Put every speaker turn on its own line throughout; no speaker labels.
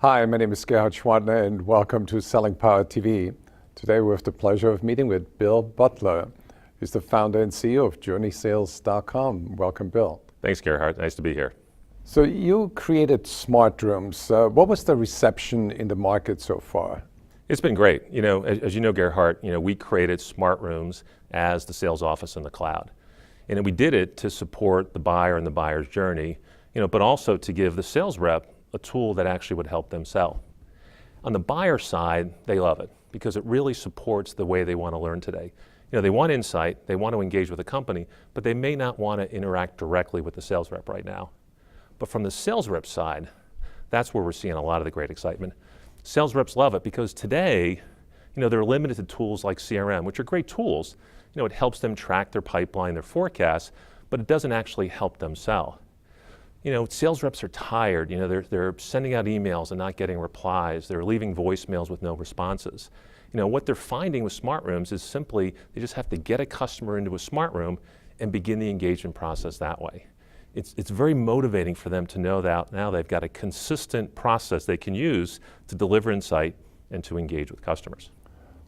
Hi, my name is Gerhard Schwantner and welcome to Selling Power TV. Today we have the pleasure of meeting with Bill Butler. He's the founder and CEO of JourneySales.com. Welcome, Bill.
Thanks, Gerhard. Nice to be here.
So you created smart rooms. What was the reception in the market so far?
It's been great. As you know, Gerhard, we created smart rooms as the sales office in the cloud. And we did it to support the buyer and the buyer's journey, but also to give the sales rep a tool that actually would help them sell. On the buyer side, they love it because it really supports the way they want to learn today. They want insight, they want to engage with the company, but they may not want to interact directly with the sales rep right now. But from the sales rep side, that's where we're seeing a lot of the great excitement. Sales reps love it because today, they're limited to tools like CRM, which are great tools. It helps them track their pipeline, their forecasts, but it doesn't actually help them sell. Sales reps are tired. They're sending out emails and not getting replies. They're leaving voicemails with no responses. What they're finding with smart rooms is simply they just have to get a customer into a smart room and begin the engagement process that way. It's very motivating for them to know that now they've got a consistent process they can use to deliver insight and to engage with customers.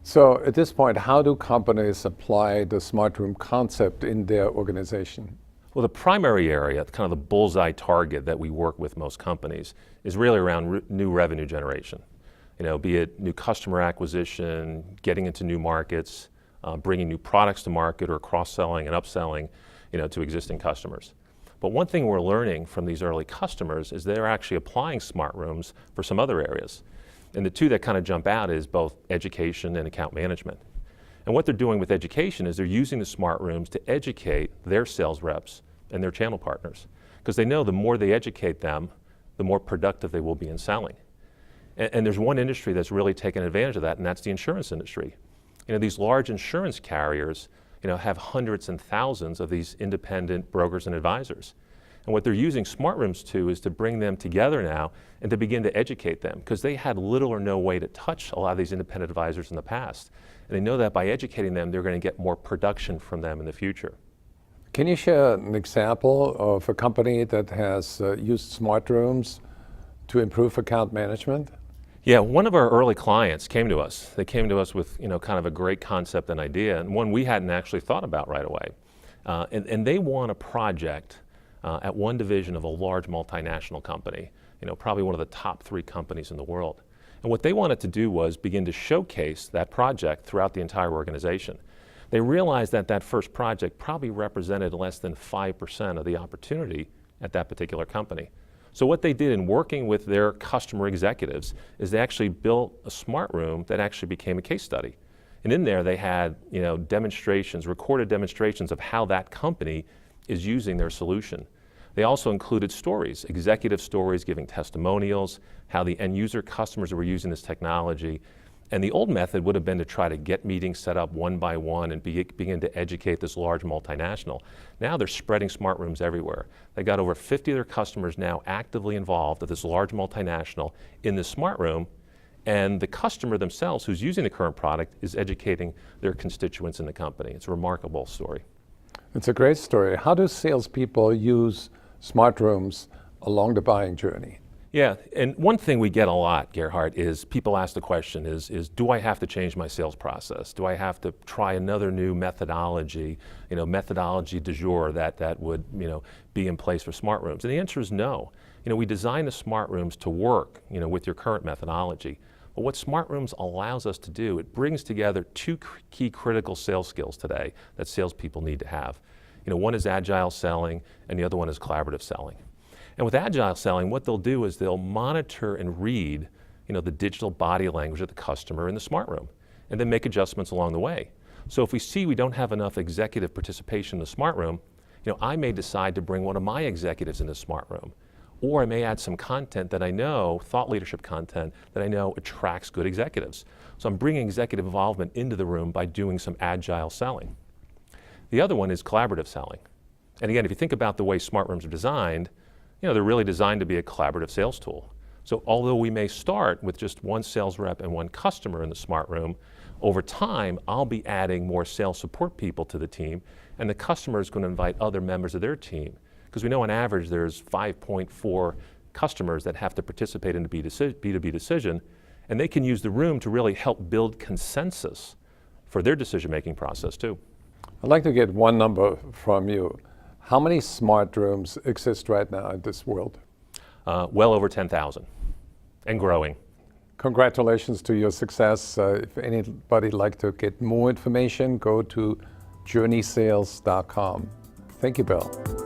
So at this point, how do companies apply the smart room concept in their organization?
Well, the primary area, kind of the bullseye target that we work with most companies is really around new revenue generation. Be it new customer acquisition, getting into new markets, bringing new products to market, or cross-selling and upselling, to existing customers. But one thing we're learning from these early customers is they're actually applying smart rooms for some other areas. And the two that kind of jump out is both education and account management. And what they're doing with education is they're using the smart rooms to educate their sales reps and their channel partners, because they know the more they educate them, the more productive they will be in selling. And there's one industry that's really taken advantage of that, and that's the insurance industry. These large insurance carriers, have hundreds and thousands of these independent brokers and advisors. And what they're using smart rooms to is to bring them together now and to begin to educate them, because they had little or no way to touch a lot of these independent advisors in the past. And they know that by educating them, they're going to get more production from them in the future.
Can you share an example of a company that has used smart rooms to improve account management?
Yeah, one of our early clients came to us. They came to us with kind of a great concept and idea, and one we hadn't actually thought about right away. And they won a project at one division of a large multinational company, probably one of the top 3 companies in the world. And what they wanted to do was begin to showcase that project throughout the entire organization. They realized that that first project probably represented less than 5% of the opportunity at that particular company. So what they did in working with their customer executives is they actually built a smart room that actually became a case study. And in there they had demonstrations, recorded demonstrations of how that company is using their solution. They also included stories, executive stories giving testimonials, how the end user customers were using this technology. And the old method would have been to try to get meetings set up one by one and begin to educate this large multinational. Now they're spreading smart rooms everywhere. They got over 50 of their customers now actively involved at this large multinational in this smart room, and the customer themselves who's using the current product is educating their constituents in the company. It's a remarkable story.
It's a great story. How do salespeople use smart rooms along the buying journey?
Yeah, and one thing we get a lot, Gerhard, is people ask the question is do I have to change my sales process? Do I have to try another new methodology, methodology du jour that would, be in place for smart rooms? And the answer is no. We design the smart rooms to work, with your current methodology. But what smart rooms allows us to do, it brings together 2 key critical sales skills today that salespeople need to have. One is agile selling, and the other one is collaborative selling. And with agile selling, what they'll do is they'll monitor and read, the digital body language of the customer in the smart room, and then make adjustments along the way. So if we see we don't have enough executive participation in the smart room, I may decide to bring one of my executives in the smart room, or I may add some content that I know, thought leadership content, that I know attracts good executives. So I'm bringing executive involvement into the room by doing some agile selling. The other one is collaborative selling. And again, if you think about the way smart rooms are designed, they're really designed to be a collaborative sales tool. So although we may start with just one sales rep and one customer in the smart room, over time, I'll be adding more sales support people to the team, and the customer is going to invite other members of their team. Because we know on average there's 5.4 customers that have to participate in the B2B decision, and they can use the room to really help build consensus for their decision-making process too.
I'd like to get one number from you. How many smart rooms exist right now in this world?
Well over 10,000 and growing.
Congratulations to your success. If anybody would like to get more information, go to journeysales.com. Thank you, Bill.